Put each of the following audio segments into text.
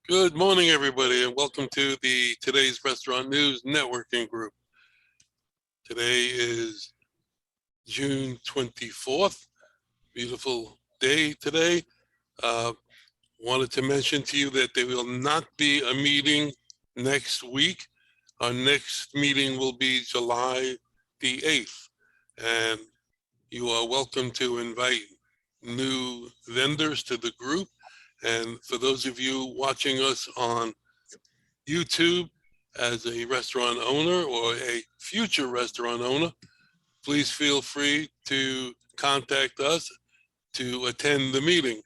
Good morning, everybody, and welcome to the Today's Restaurant News Networking Group. Today is June 24th. Beautiful day today. Wanted to mention to you that there will not be a meeting next week. Our next meeting will be July the 8th, and you are welcome to invite new vendors to the group. And for those of you watching us on YouTube as a restaurant owner or a future restaurant owner, please feel free to contact us to attend the meeting.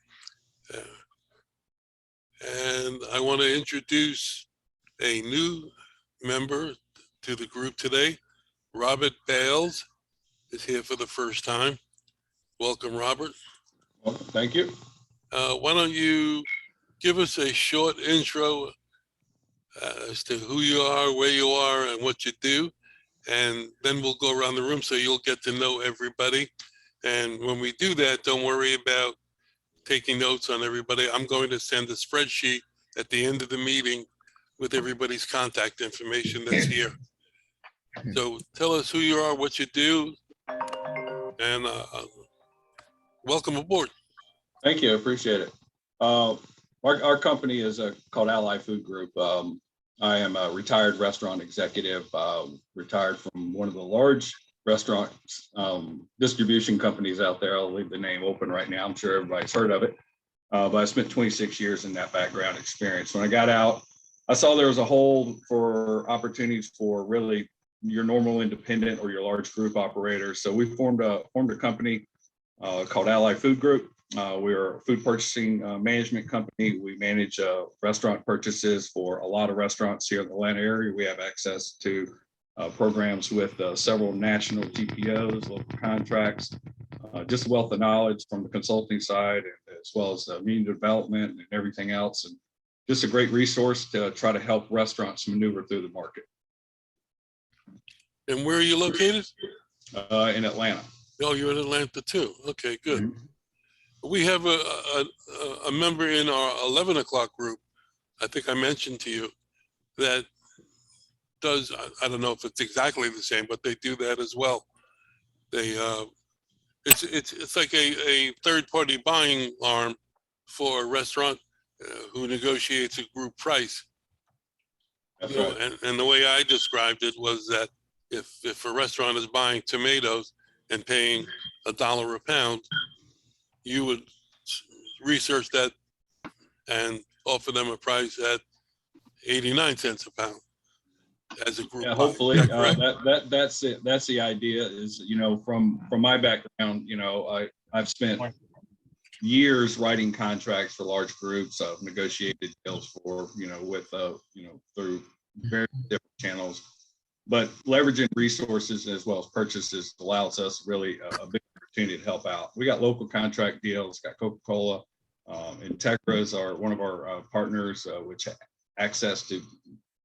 And I want to introduce a new member to the group today. Robert Bales is here for the first time. Welcome, Robert. Well, thank you. Why don't you give us a short intro as to who you are, where you are, and what you do. And then we'll go around the room so you'll get to know everybody. And when we do that, don't worry about taking notes on everybody. I'm going to send a spreadsheet at the end of the meeting with everybody's contact information that's here. So tell us who you are, what you do, and welcome aboard. Thank you. I appreciate it. Our company is called Ally Food Group. I am a retired restaurant executive, retired from one of the large restaurant distribution companies out there. I'll leave the name open right now. I'm sure everybody's heard of it. But I spent 26 years in that background experience. When I got out, I saw there was a hole for opportunities for really your normal independent or your large group operators. So we formed a company called Ally Food Group. We're a food purchasing management company. We manage restaurant purchases for a lot of restaurants here in the Atlanta area. We have access to programs with several national GPOs, local contracts, just a wealth of knowledge from the consulting side, as well as media development and everything else. And just a great resource to try to help restaurants maneuver through the market. And where are you located? In Atlanta. Oh, you're in Atlanta too. Okay, good. Mm-hmm. We have a member in our 11 o'clock group, I think I mentioned to you, that does, I don't know if it's exactly the same, but they do that as well. They, it's like a third-party buying arm for a restaurant who negotiates a group price. That's right. And the way I described it was that if a restaurant is buying tomatoes and paying $1 a pound, you would research that and offer them a price at 89 cents a pound as a group. Yeah, hopefully that's it. That's the idea is, from my background, I've spent years writing contracts for large groups. I've negotiated deals for, with, through various different channels, but leveraging resources as well as purchases allows us really a big opportunity to help out. We got local contract deals, got Coca-Cola, Integra is one of our partners, which have access to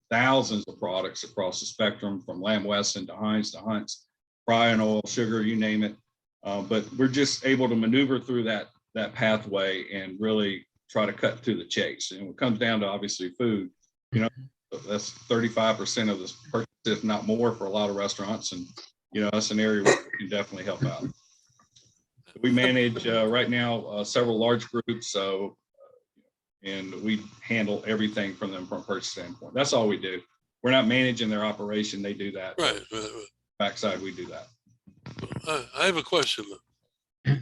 thousands of products across the spectrum, from Lamb Weston to Heinz to Hunt's, fry and oil, sugar, you name it. But we're just able to maneuver through that pathway and really try to cut to the chase. And when it comes down to obviously food, that's 35% of this purchase, if not more, for a lot of restaurants. And, that's an area where we can definitely help out. We manage right now several large groups, and we handle everything from them from a purchase standpoint. That's all we do. We're not managing their operation; they do that. Right. Backside, we do that. I have a question though.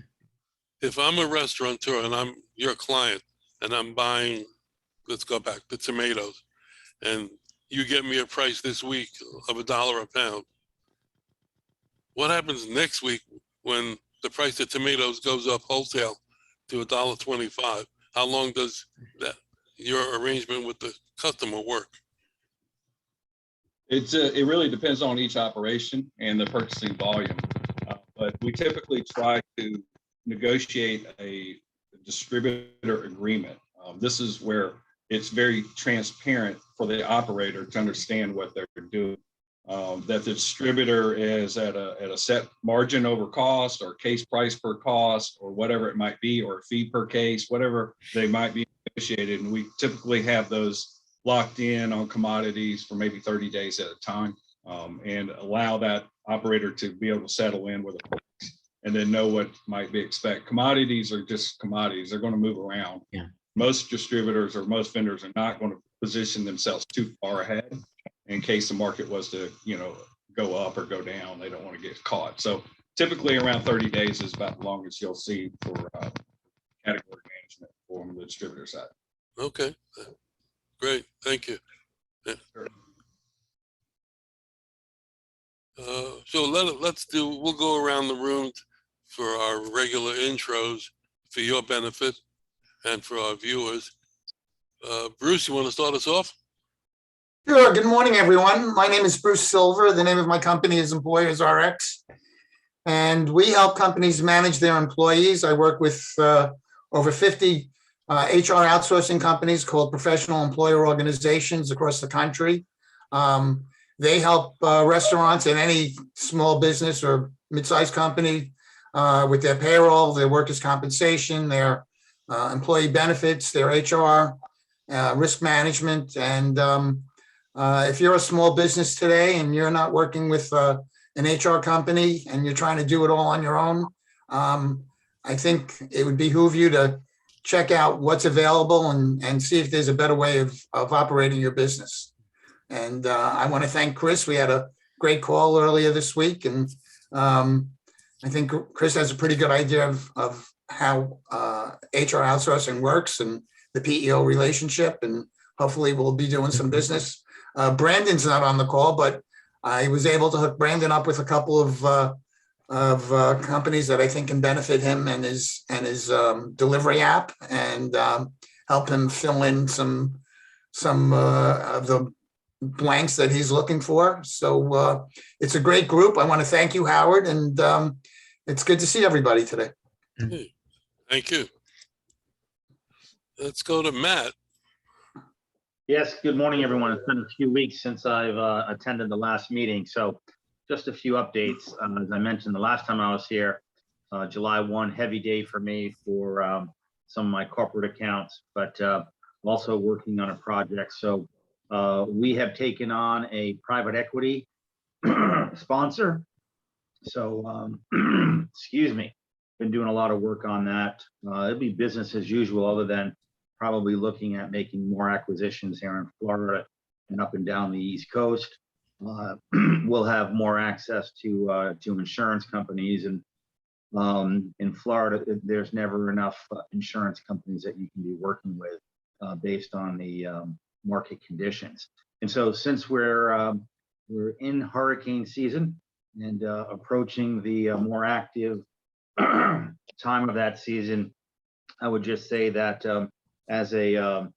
If I'm a restaurateur and I'm your client and I'm buying, let's go back, the tomatoes, and you get me a price this week of $1 a pound, what happens next week when the price of tomatoes goes up wholesale to $1.25? How long does your arrangement with the customer work? It really depends on each operation and the purchasing volume, but we typically try to negotiate a distributor agreement. This is where it's very transparent for the operator to understand what they're doing. That the distributor is at a set margin over cost, or case price per cost, or whatever it might be, or fee per case, whatever they might be negotiated, and we typically have those locked in on commodities for maybe 30 days at a time, and allow that operator to be able to settle in with a and then know what might be expected. Commodities are just commodities. They're going to move around. Yeah. Most distributors or most vendors are not going to position themselves too far ahead in case the market was to, go up or go down. They don't want to get caught. So typically around 30 days is about the longest you'll see for category management for the distributor side. Okay, great, thank you. Yeah. Sure. So we'll go around the room for our regular intros for your benefit and for our viewers. Bruce, you want to start us off? Sure. Good morning, everyone. My name is Bruce Silver. The name of my company is Employers RX, and we help companies manage their employees. I work with over 50 HR outsourcing companies called professional employer organizations across the country. They help restaurants and any small business or mid-sized company with their payroll, their workers' compensation, their employee benefits, their HR, risk management. And if you're a small business today and you're not working with an HR company and you're trying to do it all on your own, I think it would behoove you to check out what's available and see if there's a better way of operating your business. And I want to thank Chris. We had a great call earlier this week, and I think Chris has a pretty good idea of how HR outsourcing works and the PEO relationship, and hopefully we'll be doing some business. Brandon's not on the call, but I was able to hook Brandon up with a couple of companies that I think can benefit him and his delivery app, and help him fill in some of the blanks that he's looking for. So it's a great group. I want to thank you, Howard, and it's good to see everybody today. Thank you. Let's go to Matt. Yes, good morning, everyone. It's been a few weeks since I've attended the last meeting, so just a few updates. As I mentioned the last time I was here, July 1, heavy day for me for some of my corporate accounts, but also working on a project. So we have taken on a private equity sponsor. So, excuse me, been doing a lot of work on that. It'll be business as usual, other than probably looking at making more acquisitions here in Florida and up and down the East Coast. We'll have more access to insurance companies, and in Florida, there's never enough insurance companies that you can be working with based on the market conditions. And so, since we're in hurricane season and approaching the more active time of that season, I would just say that as a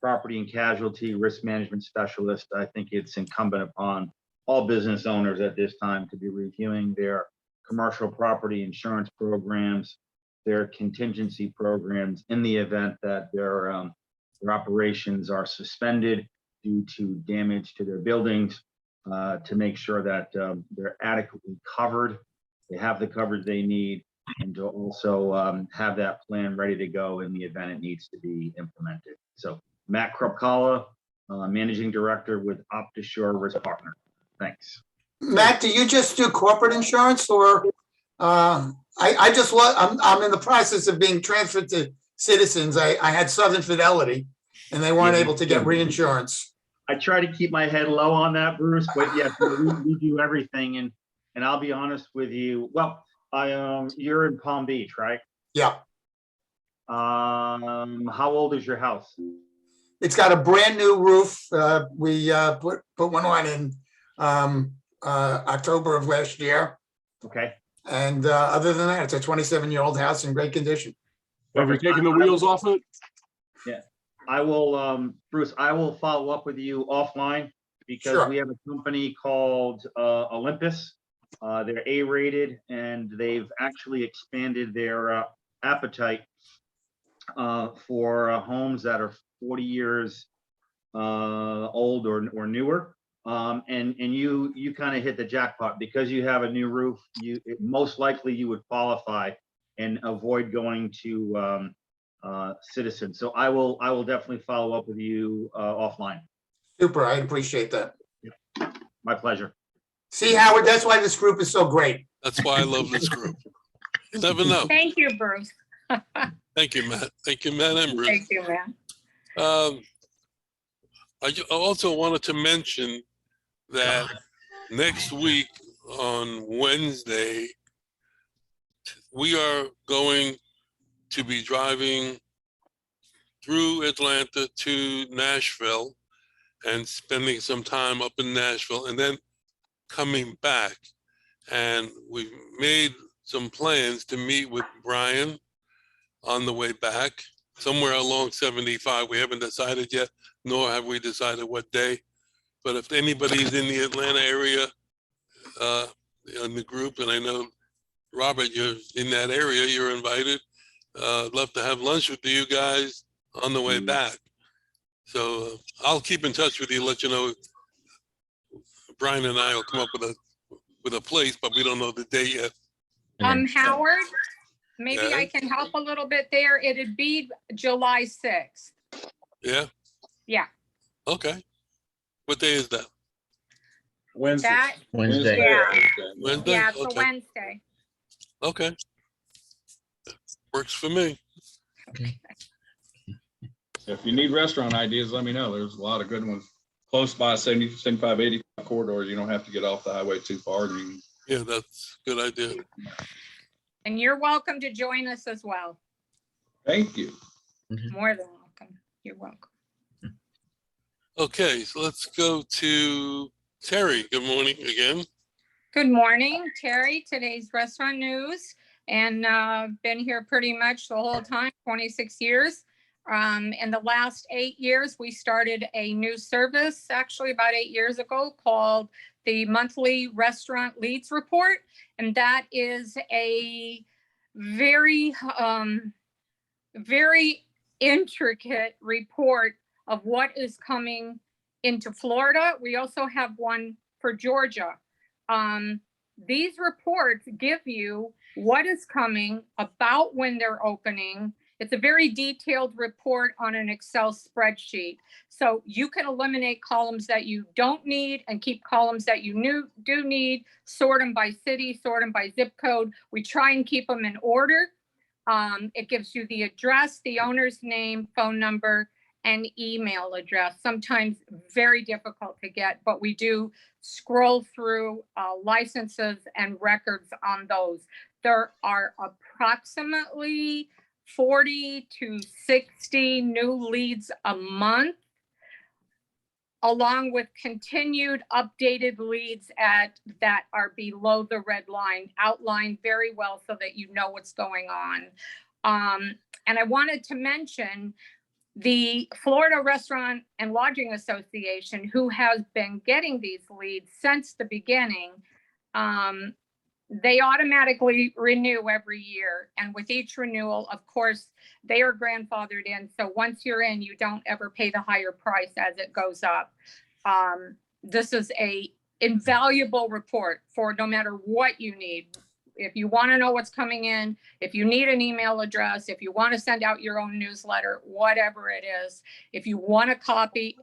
property and casualty risk management specialist, I think it's incumbent upon all business owners at this time to be reviewing their commercial property insurance programs, their contingency programs in the event that their operations are suspended due to damage to their buildings, to make sure that they're adequately covered, they have the coverage they need, and to also have that plan ready to go in the event it needs to be implemented. So Matt Kropkala, Managing Director with OptiSure Risk Partner. Thanks. Matt, do you just do corporate insurance, or I'm in the process of being transferred to Citizens. I had Southern Fidelity, and they weren't able to get reinsurance. I try to keep my head low on that, Bruce, but yes, we do everything. And I'll be honest with you. Well, you're in Palm Beach, right? Yeah. How old is your house? It's got a brand new roof. We put one on in October of last year. Okay. And other than that, it's a 27-year-old house in great condition. Have you taken the wheels off it? Yeah, I will, Bruce, I will follow up with you offline, because Sure. we have a company called Olympus. They're A-rated, and they've actually expanded their appetite for homes that are 40 years old or newer. And you kind of hit the jackpot, because you have a new roof. Most likely you would qualify and avoid going to citizen. So I will definitely follow up with you offline. Super, I appreciate that. My pleasure. See, Howard, that's why this group is so great. That's why I love this group. You never know. Thank you, Bruce. Thank you, Matt. Thank you, Matt and Bruce. Thank you, man. I also wanted to mention that next week on Wednesday, we are going to be driving through Atlanta to Nashville and spending some time up in Nashville and then coming back. And we've made some plans to meet with Brian on the way back, somewhere along 75. We haven't decided yet, nor have we decided what day. But if anybody's in the Atlanta area in the group, and I know, Robert, you're in that area, you're invited. I'd love to have lunch with you guys on the way back. So I'll keep in touch with you, let you know. Brian and I will come up with a place, but we don't know the day yet. Howard, maybe Yeah. I can help a little bit there. It'd be July 6th. Yeah? Yeah. Okay. What day is that? Wednesday. That, Wednesday. Yeah. Wednesday? yeah, it's a Okay. Wednesday. Okay. Works for me. If you need restaurant ideas, let me know. There's a lot of good ones close by 70, 75, 85 corridors. You don't have to get off the highway too far. Yeah, that's a good idea. And you're welcome to join us as well. Thank you. More than welcome. You're welcome. Okay, so let's go to Terry. Good morning again. Good morning, Terry. Today's restaurant news, and been here pretty much the whole time, 26 years. In the last 8 years, we started a new service, actually about 8 years ago, called the Monthly Restaurant Leads Report, and that is a very, very intricate report of what is coming into Florida. We also have one for Georgia. These reports give you what is coming, about when they're opening. It's a very detailed report on an Excel spreadsheet. So you can eliminate columns that you don't need and keep columns that you do need, sort them by city, sort them by zip code. We try and keep them in order. It gives you the address, the owner's name, phone number, and email address. Sometimes very difficult to get, but we do scroll through licenses and records on those. There are approximately 40 to 60 new leads a month, along with continued updated leads that are below the red line, outlined very well so that you know what's going on. And I wanted to mention the Florida Restaurant and Lodging Association, who has been getting these leads since the beginning. They automatically renew every year. And with each renewal, of course, they are grandfathered in. So once you're in, you don't ever pay the higher price as it goes up. This is a invaluable report for no matter what you need. If you want to know what's coming in, if you need an email address, if you want to send out your own newsletter, whatever it is, if you want a copy,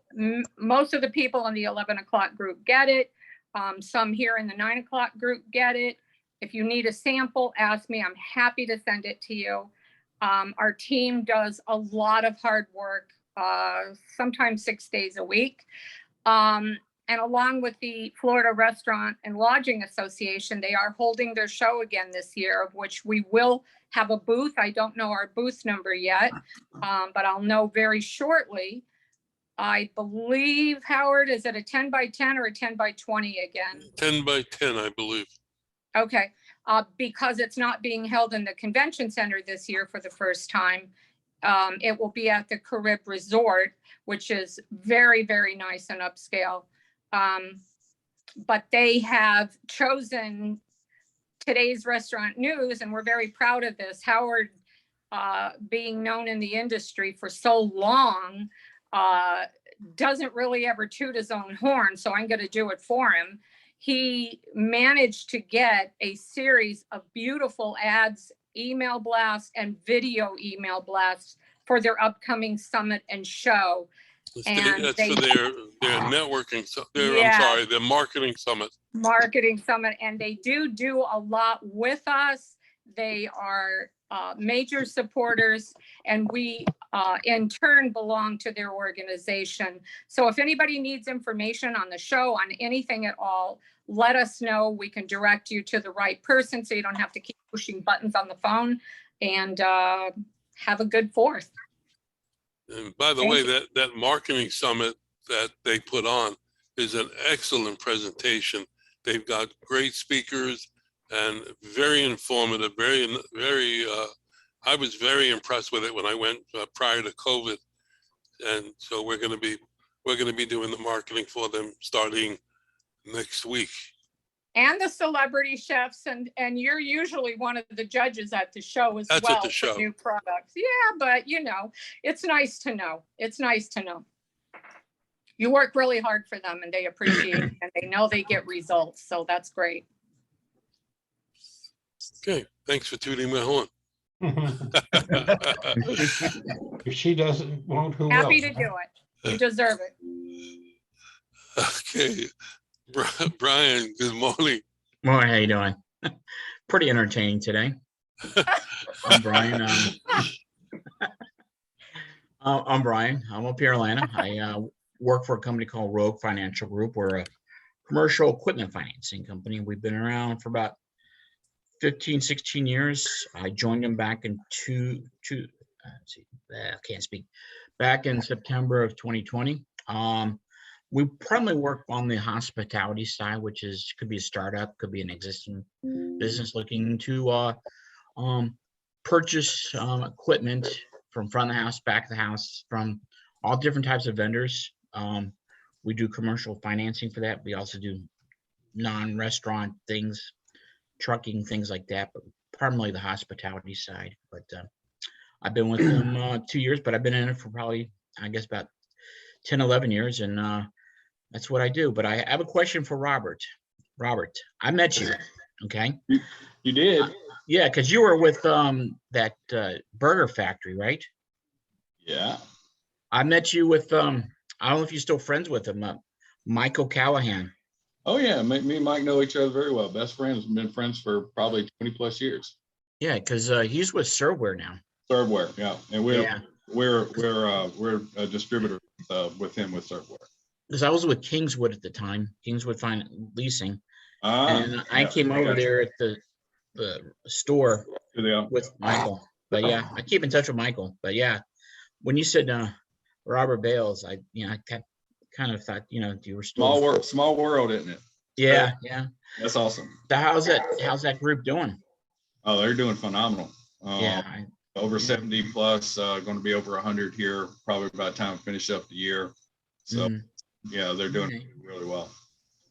most of the people in the 11 o'clock group get it. Some here in the 9 o'clock group get it. If you need a sample, ask me. I'm happy to send it to you. Our team does a lot of hard work, sometimes 6 days a week. And along with the Florida Restaurant and Lodging Association, they are holding their show again this year, of which we will have a booth. I don't know our booth number yet, but I'll know very shortly. I believe, Howard, is it a 10 by 10 or a 10 by 20 again? 10 by 10, I believe. Okay, because it's not being held in the convention center this year for the first time. It will be at the Carib Resort, which is very, very nice and upscale. But they have chosen today's restaurant news, and we're very proud of this. Howard, being known in the industry for so long, doesn't really ever toot his own horn, so I'm going to do it for him. He managed to get a series of beautiful ads, email blasts, and video email blasts for their upcoming summit and show. And That's they- for their networking, I'm Yeah. sorry, their marketing summit. Marketing summit, and they do a lot with us. They are major supporters, and we in turn belong to their organization. So if anybody needs information on the show, on anything at all, let us know. We can direct you to the right person so you don't have to keep pushing buttons on the phone. And have a good 4th. And by the Thank way, you. that marketing summit that they put on is an excellent presentation. They've got great speakers and very informative, I was very impressed with it when I went prior to COVID. And so we're going to be doing the marketing for them starting next week. And the celebrity chefs, and you're usually one of the judges at the show as That's well at the for show. new products. Yeah, but it's nice to know. It's nice to know. You work really hard for them, and they appreciate it, and they know they get results. So that's great. Okay, thanks for tooting my horn. If she doesn't, won't, who will? Happy to do it. You deserve it. Okay, Brian, good morning. Morning, how you doing? Pretty entertaining today. I'm Brian. I'm Brian. I'm up here in Atlanta. I work for a company called Rogue Financial Group. We're a commercial equipment financing company. We've been around for about 15, 16 years. I joined them back in back in September of 2020. We primarily work on the hospitality side, which could be a startup, could be an existing business looking to purchase equipment from front of the house, back of the house, from all different types of vendors. We do commercial financing for that. We also do non-restaurant things, trucking, things like that, but primarily the hospitality side. But I've been with them 2 years, but I've been in it for probably, I guess, about 10, 11 years. And that's what I do. But I have a question for Robert. Robert, I met you. Okay. You did? Yeah, because you were with that burger factory, right? Yeah. I met you with I don't know if you're still friends with him, Michael Callahan. Oh yeah, me and Mike know each other very well. Best friends. We've been friends for probably 20+ years. Yeah, because he's with Servware now. Servware, yeah, and we're a distributor with him with Servware. Because I was with Kingswood at the time, Kingswood Leasing, and I came over there at the store with Michael. But yeah, I keep in touch with Michael. But yeah, when you said Robert Bales, I kind of thought you were still small world, isn't it? Yeah. That's awesome. So how's that group doing? Oh, they're doing phenomenal. Yeah. Over 70 plus, going to be over 100 here, probably by the time we finish up the year. So yeah, they're doing really well.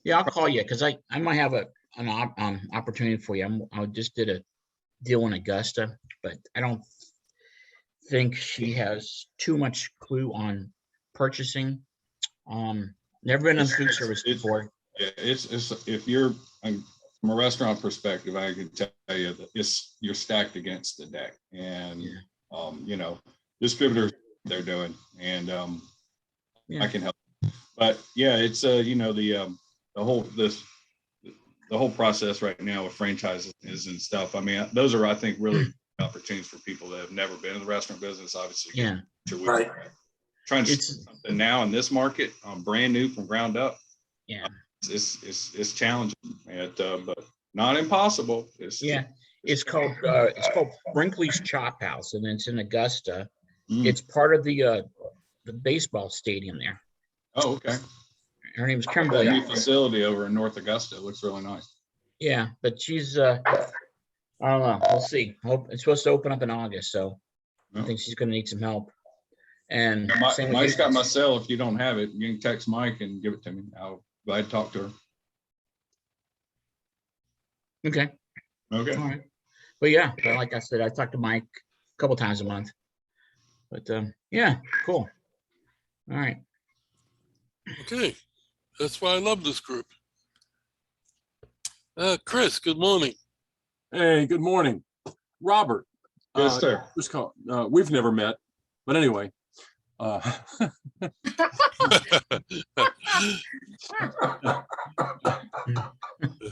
Yeah, I'll call you because I might have an opportunity for you. I just did a deal in Augusta, but I don't think she has too much clue on purchasing. Never been in food service before. Yeah, it's if you're from a restaurant perspective, I can tell you that you're stacked against the deck, and distributors they're doing, and I can help. But yeah, it's the whole process right now with franchises and stuff. I mean, those are, I think, really opportunities for people that have never been in the restaurant business. Obviously, yeah, Right. Trying to do something now in this market, brand new from ground up. Yeah, it's challenging, but not impossible. It's called Brinkley's Chop House, and it's in Augusta. It's part of the baseball stadium there. Oh, okay. Her name's That Kimberly. new facility over in North Augusta looks really nice. Yeah, but she's I don't know. We'll see. It's supposed to open up in August, so I think she's going to need some help. And Mike's got my cell. If you don't have it, you can text Mike and give it to me. I'll glad to talk to her. Okay. Okay. All right. But yeah, like I said, I talk to Mike a couple times a month. But yeah, cool. All right. Okay, that's why I love this group. Chris, good morning. Hey, good morning. Robert. Yes, sir. We've never met. But anyway,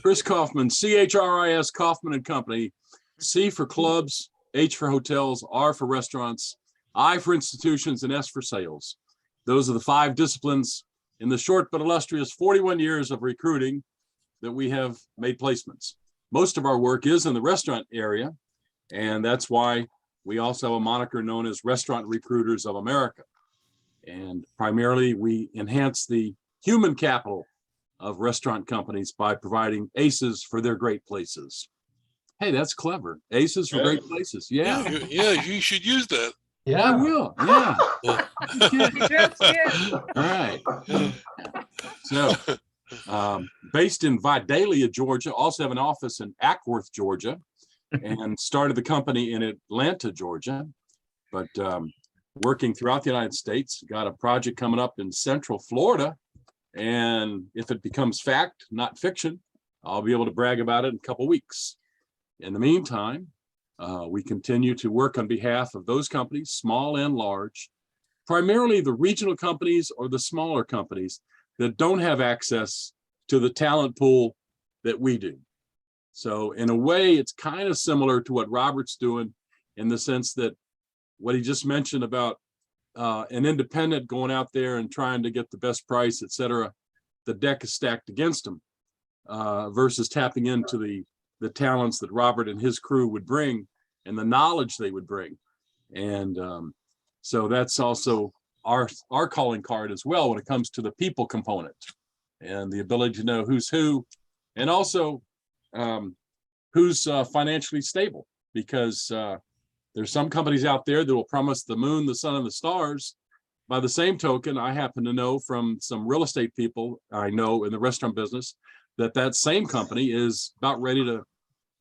Chris Kaufman, CHRIS Kaufman and Company, C for clubs, H for hotels, R for restaurants, I for institutions, and S for sales. Those are the 5 disciplines in the short but illustrious 41 years of recruiting that we have made placements. Most of our work is in the restaurant area, and that's why we also have a moniker known as Restaurant Recruiters of America. And primarily, we enhance the human capital of restaurant companies by providing ACEs for their great places. Hey, that's clever. ACEs for great places. Yeah, Yeah, you should use that. I Yeah, will. Yeah. Yeah. Okay. You just did. All right. So, based in Vidalia, Georgia, also have an office in Ackworth, Georgia, and started the company in Atlanta, Georgia, but working throughout the United States. Got a project coming up in Central Florida, and if it becomes fact, not fiction, I'll be able to brag about it in a couple weeks. In the meantime, we continue to work on behalf of those companies, small and large, primarily the regional companies or the smaller companies that don't have access to the talent pool that we do. So in a way, it's kind of similar to what Robert's doing in the sense that what he just mentioned about an independent going out there and trying to get the best price, et cetera, the deck is stacked against them versus tapping into the talents that Robert and his crew would bring and the knowledge they would bring. And so that's also our calling card as well when it comes to the people component and the ability to know who's who, and also who's financially stable, because there's some companies out there that will promise the moon, the sun, and the stars. By the same token, I happen to know from some real estate people I know in the restaurant business that that same company is about ready to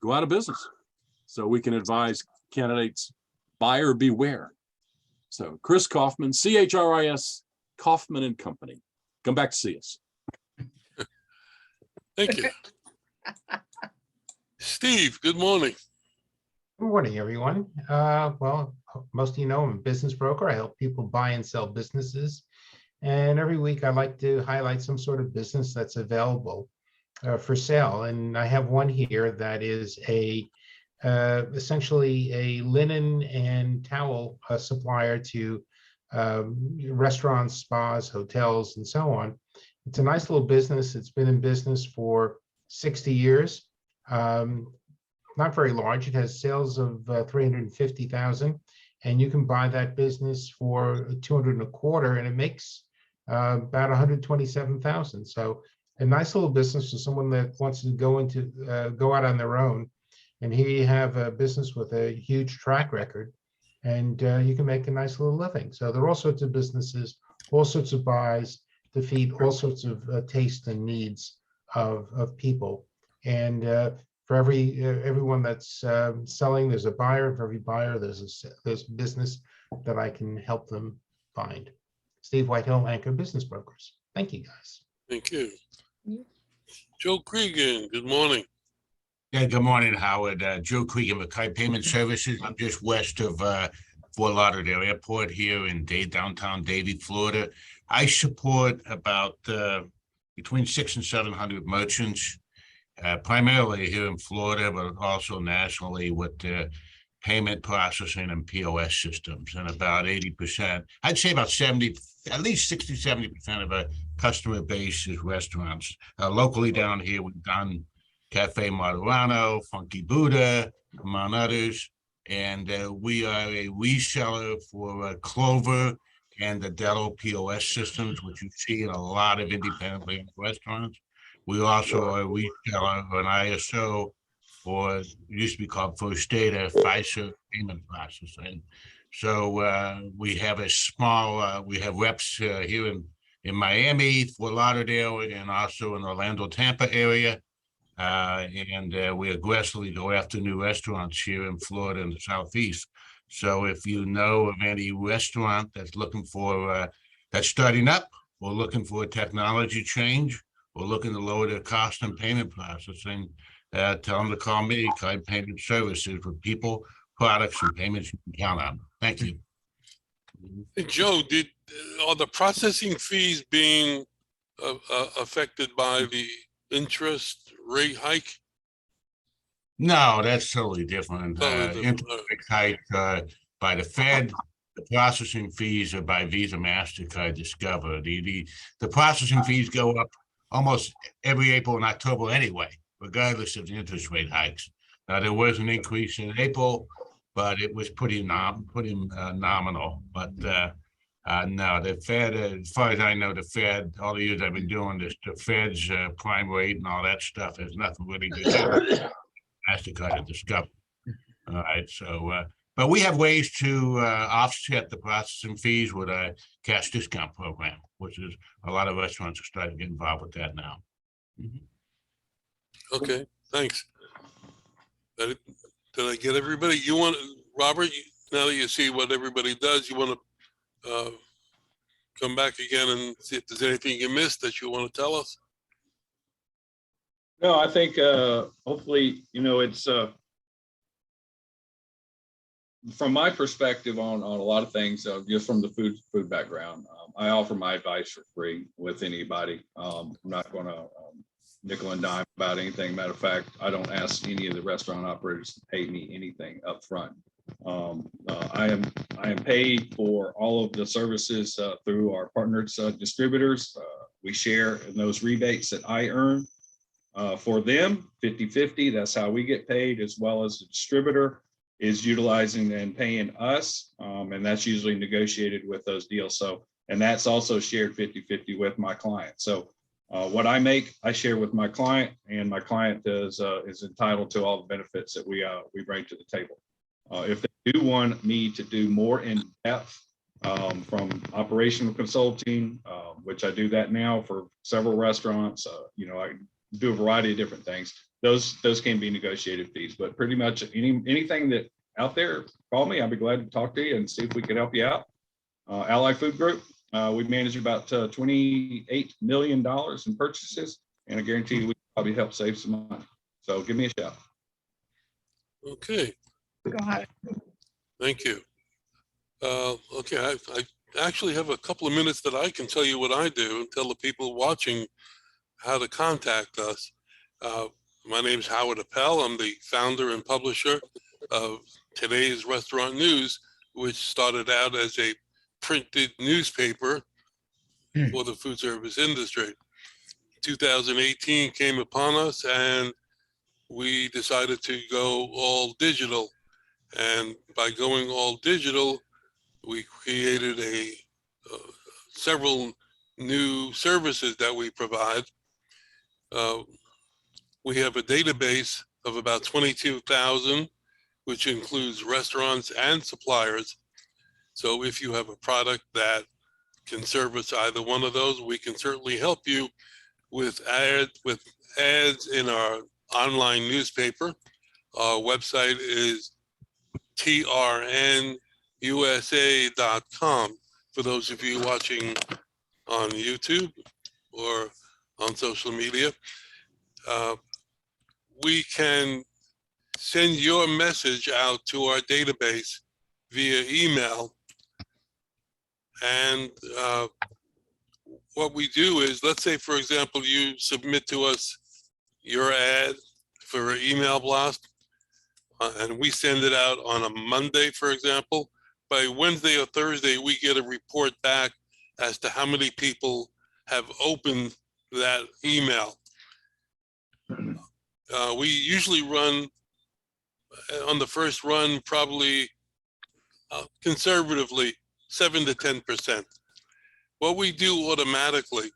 go out of business. So we can advise candidates, buyer beware. So Chris Kaufman, CHRIS Kaufman and Company. Come back to see us. Thank you. Steve, good morning. good morning, everyone. Well, most of you know I'm a business broker. I help people buy and sell businesses. And every week I like to highlight some sort of business that's available for sale. And I have one here that is essentially a linen and towel supplier to restaurants, spas, hotels, and so on. It's a nice little business. It's been in business for 60 years. Not very large. It has sales of 350,000, and you can buy that business for 200 and a quarter, and it makes about 127,000. So a nice little business for someone that wants to go out on their own. And here you have a business with a huge track record, and you can make a nice little living. So there are all sorts of businesses, all sorts of buys to feed all sorts of tastes and needs of people. And for everyone that's selling, there's a buyer. For every buyer, there's a business that I can help them find. Steve Whitehill, Anchor Business Brokers. Thank you, guys. Thank you. Joe Cregan, good morning. Yeah, good morning, Howard. Joe Cregan, McKay Payment Services. I'm just west of Fort Lauderdale Airport here in downtown Davie, Florida. I support about between 600 and 700 merchants, primarily here in Florida, but also nationally with payment processing and POS systems. And about 80%, I'd say about 70, at least 60, 70% of our customer base is restaurants. Locally down here, we've done Cafe Moderano, Funky Buddha, among others. And we are a reseller for Clover and the Dello POS systems, which you see in a lot of independently owned restaurants. We also are a reseller or an ISO, or it used to be called First Data, FISA payment processing. So we have a small, we have reps here in Miami, Fort Lauderdale, and also in Orlando, Tampa area. And we aggressively go after new restaurants here in Florida and the Southeast. So if you know of any restaurant that's looking for, that's starting up, or looking for a technology change, or looking to lower their cost and payment processing, tell them to call me, Card Payment Services, for people, products, and payments you can count on. Thank you. Hey, Joe, are the processing fees being affected by the interest rate hike? No, that's totally different. Totally different. Interest rate hike by the Fed. The processing fees are by Visa, MasterCard, Discover. The processing fees go up almost every April and October anyway, regardless of the interest rate hikes. There was an increase in April, but it was pretty nominal. But no, the Fed, as far as I know, the Fed, all the years I've been doing this, the Fed's prime rate and all that stuff has nothing really to do with MasterCard and Discover. All right, so but we have ways to offset the processing fees with a cash discount program, which is a lot of restaurants are starting to get involved with that now. Okay, thanks. Did I get everybody? You want, Robert, now that you see what everybody does, you want to come back again and see if there's anything you missed that you want to tell us? No, I think hopefully, it's from my perspective on a lot of things, just from the food background. I offer my advice for free with anybody. I'm not going to nickel and dime about anything. Matter of fact, I don't ask any of the restaurant operators to pay me anything up front. I am paid for all of the services through our partners, distributors. We share in those rebates that I earn for them, 50-50. That's how we get paid, as well as the distributor is utilizing and paying us. And that's usually negotiated with those deals. So, and that's also shared 50-50 with my client. So what I make, I share with my client, and my client is entitled to all the benefits that we bring to the table. If they do want me to do more in depth from operational consulting, which I do that now for several restaurants, I do a variety of different things. Those can be negotiated fees, but pretty much anything that out there, call me. I'll be glad to talk to you and see if we can help you out. Ally Food Group, we manage about $28 million in purchases, and I guarantee you we probably help save some money. So give me a shout. Okay. Go ahead. Thank you. Okay, I actually have a couple of minutes that I can tell you what I do and tell the people watching how to contact us. My name is Howard Appel. I'm the founder and publisher of Today's Restaurant News, which started out as a printed newspaper for the food service industry. 2018 came upon us, and we decided to go all digital. And by going all digital, we created several new services that we provide. We have a database of about 22,000, which includes restaurants and suppliers. So if you have a product that can service either one of those, we can certainly help you with ads in our online newspaper. Our website is trnusa.com for those of you watching on YouTube or on social media. We can send your message out to our database via email. And what we do is, let's say, for example, you submit to us your ad for an email blast, and we send it out on a Monday, for example. By Wednesday or Thursday, we get a report back as to how many people have opened that email. We usually run, on the first run, probably conservatively 7 to 10%. What we do automatically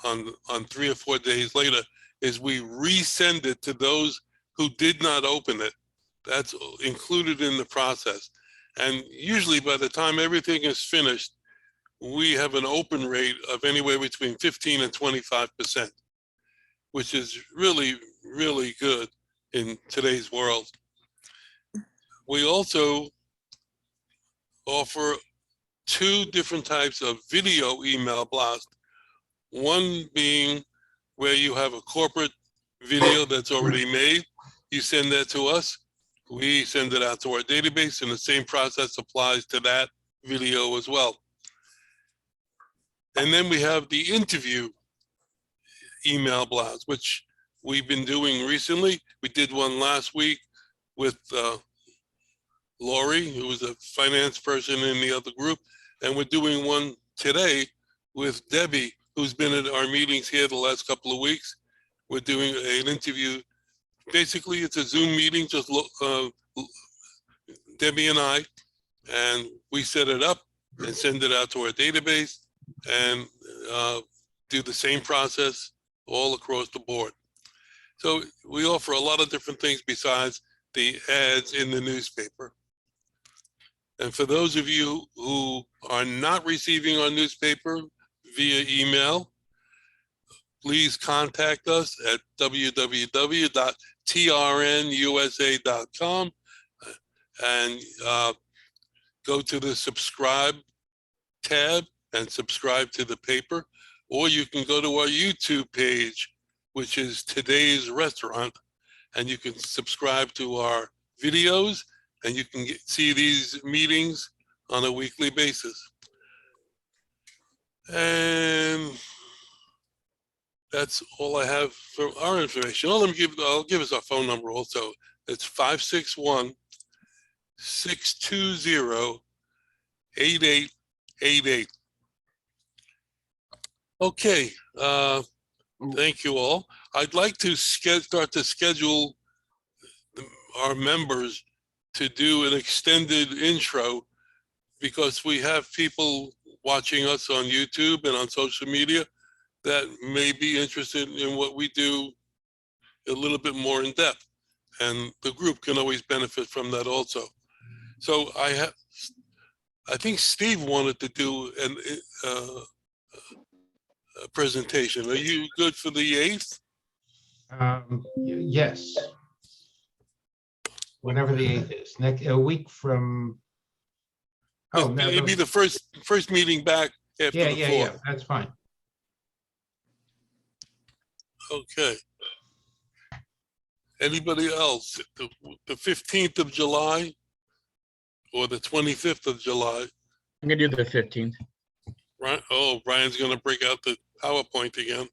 on 3 or 4 days later is we resend it to those who did not open it. That's included in the process. And usually by the time everything is finished, we have an open rate of anywhere between 15 and 25%, which is really, really good in today's world. We also offer 2 different types of video email blast. One being where you have a corporate video that's already made. You send that to us. We send it out to our database, and the same process applies to that video as well. And then we have the interview email blast, which we've been doing recently. We did one last week with Lori, who was a finance person in the other group. And we're doing one today with Debbie, who's been at our meetings here the last couple of weeks. We're doing an interview. Basically, it's a Zoom meeting, just Debbie and I, and we set it up and send it out to our database and do the same process all across the board. So we offer a lot of different things besides the ads in the newspaper. And for those of you who are not receiving our newspaper via email, please contact us at www.trnusa.com and go to the subscribe tab and subscribe to the paper, or you can go to our YouTube page, which is Today's Restaurant, and you can subscribe to our videos and you can see these meetings on a weekly basis. And that's all I have for our information. I'll give us our phone number also. It's 561-620-8888. Okay, thank you all. I'd like to start to schedule our members to do an extended intro, because we have people watching us on YouTube and on social media that may be interested in what we do a little bit more in depth, and the group can always benefit from that also. So I think Steve wanted to do a presentation. Are you good for the 8th? Yes. Whenever the 8th is, a week from. Oh, no, It'd be the first meeting back after the 4th. Yeah, that's fine. Okay. Anybody else? The 15th of July or the 25th of July? I'm gonna do the 15th. Right. Oh, Brian's gonna break out the PowerPoint again.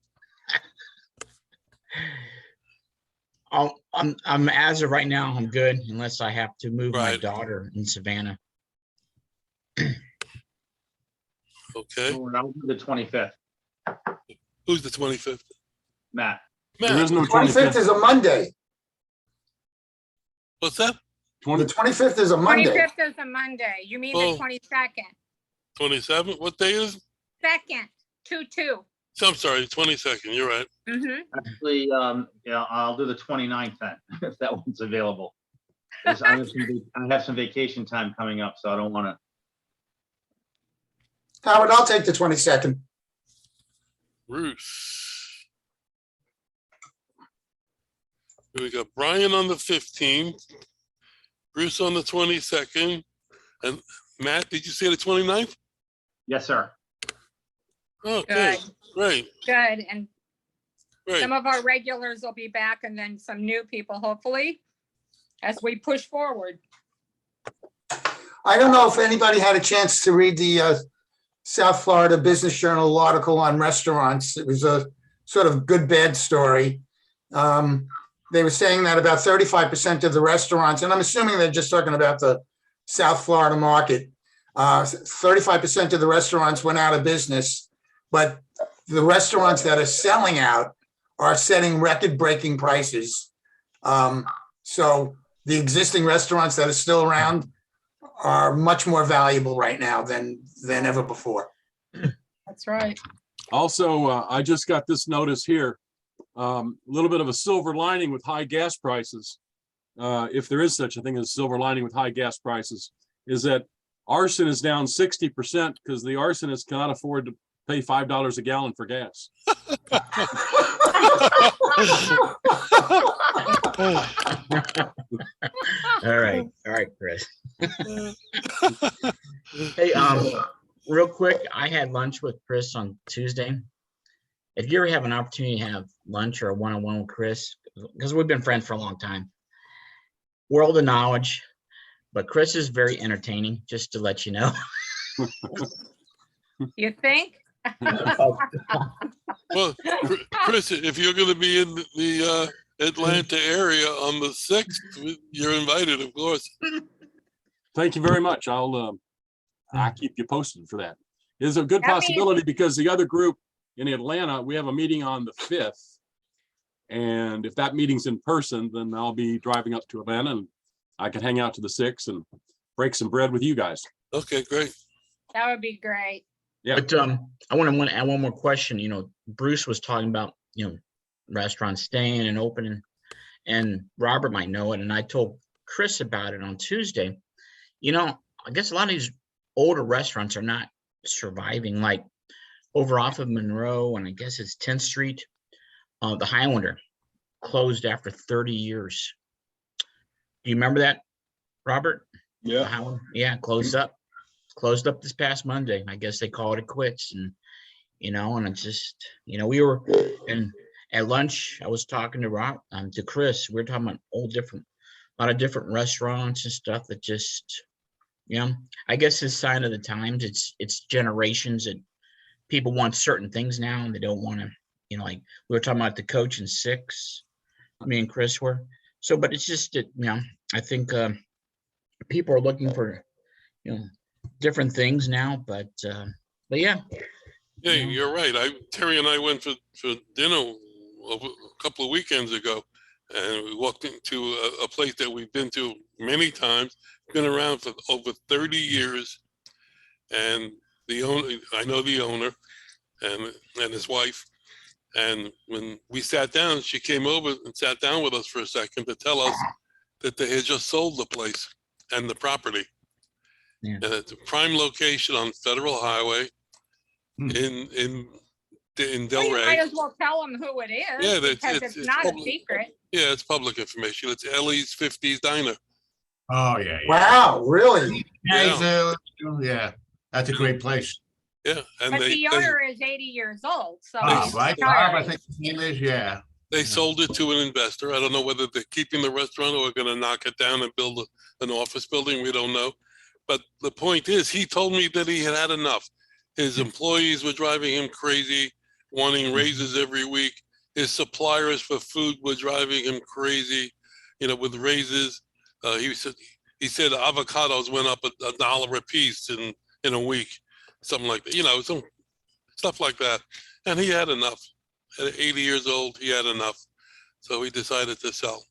I'm as of right now, I'm good unless I have to move my Right. daughter in Savannah. Okay. I'll do the 25th, Who's the 25th? Matt. There is Matt, no 25th 25th. is a Monday. what's that? The 25th is a Monday. 25th is a Monday. You mean Oh. the 22nd? 27th? What day is it? 2nd, 2/2. I'm sorry, 22nd. You're right. Mm-hmm. Actually, yeah, I'll do the 29th then, if that one's available. 'Cause I have some vacation time coming up, so I don't want to. Howard, I'll take the 22nd. Bruce. We got Brian on the 15th, Bruce on the 22nd, and Matt, did you say the 29th? Yes, sir. Okay, Good. great, Good. And great. some of our regulars will be back, and then some new people, hopefully, as we push forward. I don't know if anybody had a chance to read the South Florida Business Journal article on restaurants. It was a sort of good, bad story. They were saying that about 35% of the restaurants, and I'm assuming they're just talking about the South Florida market, 35% of the restaurants went out of business, but the restaurants that are selling out are setting record-breaking prices. So the existing restaurants that are still around are much more valuable right now than ever before. That's right. Also, I just got this notice here. A little bit of a silver lining with high gas prices, if there is such a thing as a silver lining with high gas prices, is that arson is down 60% because the arsonist cannot afford to pay $5 a gallon for gas. All right, Chris. Hey, real quick, I had lunch with Chris on Tuesday. If you ever have an opportunity to have lunch or a one-on-one with Chris, because we've been friends for a long time, world of knowledge, but Chris is very entertaining, just to let you know. You think? Well, Chris, if you're going to be in the Atlanta area on the 6th, you're invited, of course. Thank you very much. I'll keep you posted for that. It's a good That means- possibility because the other group in Atlanta, we have a meeting on the 5th. And if that meeting's in person, then I'll be driving up to Atlanta and I can hang out to the 6th and break some bread with you guys. Okay, great. That would be great. Yeah. But I want to add one more question. You know, Bruce was talking about, you know, restaurants staying and opening, and Robert might know it. And I told Chris about it on Tuesday. You know, I guess a lot of these older restaurants are not surviving, like over off of Monroe, and I guess it's 10th Street. The Highlander closed after 30 years. Do you remember that, Robert? The Yeah. Highlander? Yeah, closed up this past Monday. I guess they called it quits, and you know, and it's just, you know, we were and at lunch, I was talking to Chris. We were talking about a lot of different restaurants and stuff that just, you know, I guess it's a sign of the times. It's generations that people want certain things now and they don't want to, you know, like we were talking about the Coach and Six, me and Chris were. So, but it's just that, you know, I think people are looking for, you know, different things now, but yeah. Yeah, you're right. Terry and I went for dinner a couple of weekends ago, and we walked into a place that we've been to many times, been around for over 30 years. And the owner, I know the owner and his wife. And when we sat down, she came over and sat down with us for a second to tell us that they had just sold the place and the property. Yeah. And it's a prime location on Federal Highway Hmm. in Well, Del you might Rey. as well tell them who it is. Yeah, because it's not a public. secret. Yeah, it's public information. It's Ellie's 50s Diner. Oh, yeah, yeah. Wow, really? Yeah, that's a great place. Yeah, and But the owner is 80 years old, so he's Right, retired. Barb, I think his name is, yeah. they sold it to an investor. I don't know whether they're keeping the restaurant or going to knock it down and build an office building. We don't know. But the point is, he told me that he had had enough. His employees were driving him crazy, wanting raises every week. His suppliers for food were driving him crazy, you know, with raises. He said avocados went up $1 a piece in a week, something like that, you know, some stuff like that. And he had enough. At 80 years old, he had enough. So he decided to sell.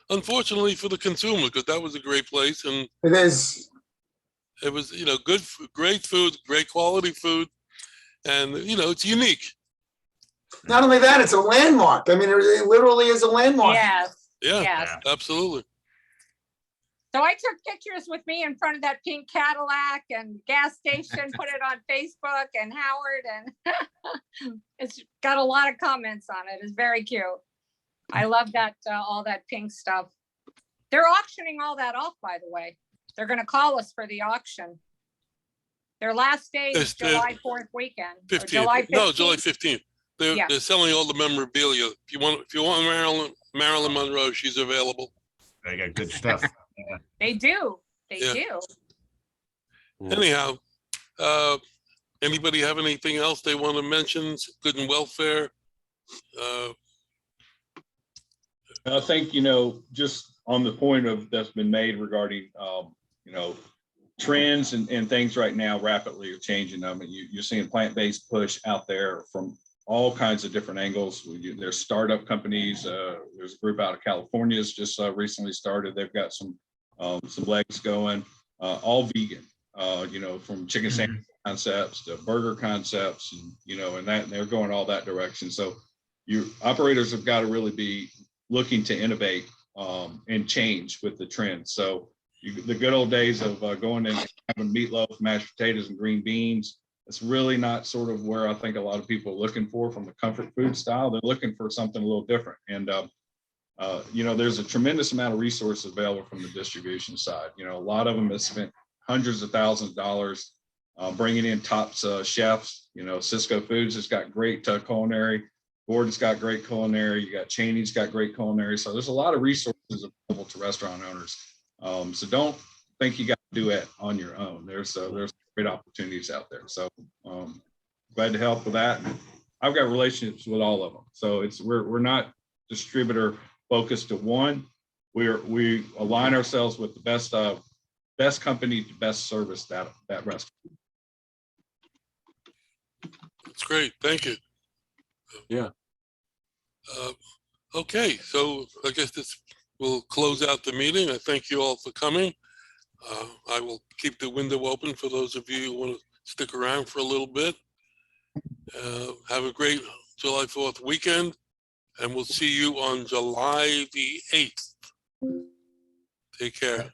Unfortunately for the consumer, because that was a great place and It is. it was, you know, great food, great quality food. And, you know, it's unique. Not only that, it's a landmark. I mean, it literally is a landmark. Yes, Yeah, yes. absolutely. So I took pictures with me in front of that pink Cadillac and gas station, put it on Facebook and Howard, and it's got a lot of comments on it. It's very cute. I love that, all that pink stuff. They're auctioning all that off, by the way. They're going to call us for the auction. Their last day is It's the July 4th weekend. Or 15th. July 15th. No, July 15th. Yeah. They're selling all the memorabilia. If you want Marilyn Monroe, she's available. They got good stuff. They do. They Yeah. do. Anyhow, anybody have anything else they want to mention? Good and welfare. I think, you know, just on the point of that's been made regarding, you know, trends and things right now rapidly are changing. I mean, you're seeing plant-based push out there from all kinds of different angles. There's startup companies. There's a group out of California that's just recently started. They've got some legs going, all vegan, you know, from chicken sandwich concepts to burger concepts, and, you know, and they're going all that direction. So you operators have got to really be looking to innovate and change with the trends. So the good old days of going and having meatloaf, mashed potatoes, and green beans, it's really not sort of where I think a lot of people are looking for from the comfort food style. They're looking for something a little different. And, you know, there's a tremendous amount of resources available from the distribution side. You know, a lot of them have spent hundreds of thousands of dollars bringing in top chefs. You know, Cisco Foods has got great culinary. Gordon's got great culinary. You got Cheney's got great culinary. So there's a lot of resources available to restaurant owners. So don't think you got to do it on your own. There's great opportunities out there. So glad to help with that. I've got relationships with all of them. So we're not distributor focused to one. We align ourselves with the best company to best service that restaurant. That's great. Thank you. Yeah. Okay, so I guess this will close out the meeting. I thank you all for coming. I will keep the window open for those of you who want to stick around for a little bit. Have a great July 4th weekend, and we'll see you on July the 8th. Take care.